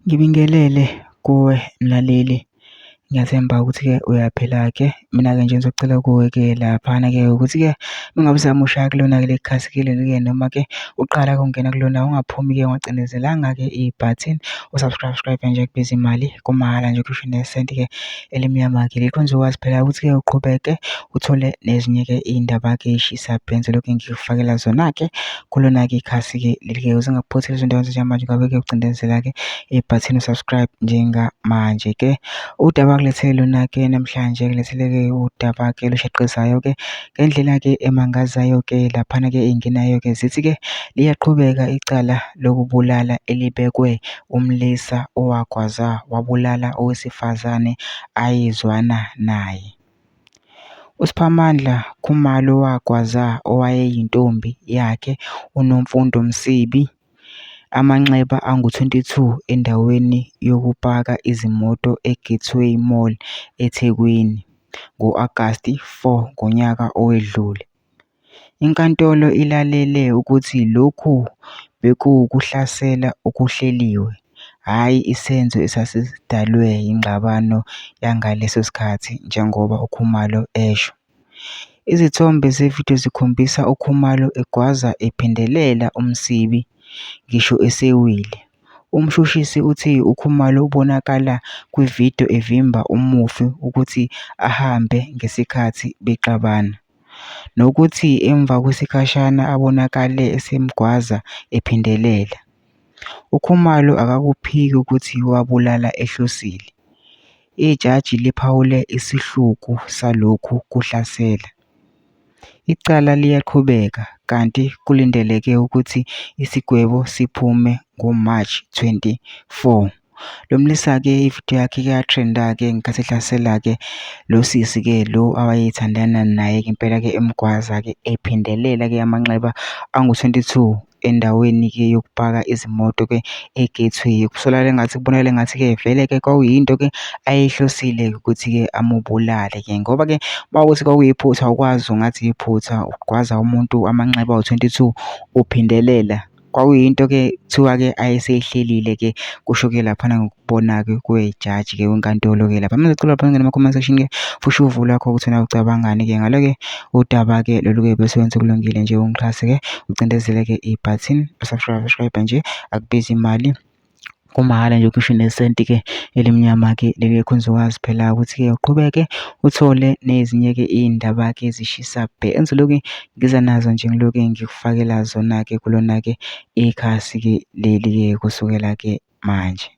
Ngibingelele kuwe mlaleli, ngiyathemba ukuthi-ke uyaphila-ke. Mina-ke nje ngizocela kuwe-ke laphana-ke ukuthi-ke mengabe usamusha kulona-ke le khasi-ke leli-ke noma-ke uqala ukungena kulona, ungaphumi-ke ungacindezelanga-ke ibhathini u-subscribe nje kubiza imali kumahhala nje ukhishwe nesenti-ke elimnyama-ke. Likhonza ukwazi phela ukuthi-ke uqhubeke uthole nezinye-ke iy'ndaba-ke ey'shisa bhenzi lokhu ngikufakela zona-ke kulona-ke ikhasi-ke leli-ke ukuze ngakuphotheli izinto ezinjengamanje ngabe-ke ucindezela-ke ibhathini u-subscribe njengamanje-ke. Udaba kulethele lona-ke namhlanje kulethele-ke udaba-ke olushaqezayo-ke ngendlela-ke emangazayo-ke laphana-ke engenayo-ke zithi-ke liyaqhubeka icala lokubulala elibekwe umlisa owagwaza wabulala owesifazane ayezwana naye. USiphamandla Khumalo wagwaza owayeyintombi yakhe uNomfundo Msibi amanxeba angu-22 endaweni yokupaka izimoto eGateway Mall eThekwini ngo-Agasti 4 ngonyaka owedlule. Inkantolo ilalele ukuthi lokhu bekuwukuhlasela okuhleliwe, hhayi isenzo esasidalwe yingxabano yangaleso sikhathi njengoba uKhumalo esho. Izithombe zevidiyo zikhombisa uKhumalo egwaza ephendelela uMsibi ngisho esewile. Umshushisi uthi uKhumalo ubonakala kwividiyo evimba umufi ukuthi ahambe ngesikhathi bexabana, nokuthi emva kwesikhashana abonakale esemgwaza ephendelela. UKhumalo akakuphiki ukuthi wabulala ehlosile. Ijaji liphawule isihluku salokhu kuhlasela. Icala liyaqhubeka kanti kulindeleke ukuthi isigwebo siphume ngoMashi 24. Lo mlisa-ke ividiyo yakhe-ke yatrenda-ke ngenkathi ehlasela-ke lo sisi-ke lo awayethandana naye-ke impela-ke emgwaza-ke ephendelela-ke amanxeba angu-22 endaweni-ke yokupaka izimoto-ke eGateway. Kusolakala engathi kubonakala engathi-ke vele-ke kwakuyinto-ke ayeyihlosile ukuthi-ke amubulale-ke ngoba-ke mawukuthi kwakuyiphutha awukwazi ungathi yiphutha ugwaza umuntu amanxeba awu-22 uphindelela. Kwakuyinto-ke kuthiwa-ke ayeseyihlelile-ke kusho-ke laphana ngokubona-ke kwejaji-ke wenkantolo-ke lapha. Mase cela lapha ngene ama-comment section-ke fusha uvo lakho ukuthi wena ucabangani-ke ngalo-ke udaba-ke lolu-ke bese wenze kulungile nje ungixhase-ke ucindezele-ke ibhathini subscribe nje akubizi imali kumahhala nje ukhishwe nesenti-ke elimnyama-ke leli khonza ukwazi phela ukuthi-ke uqhubeke uthole nezinye-ke iy'ndaba-ke ezishisa bhenzi lokhu ngiza nazo nje ngiloke ngikufakela zona-ke kulona-ke ikhasi-ke leli-ke kusukela-ke manje.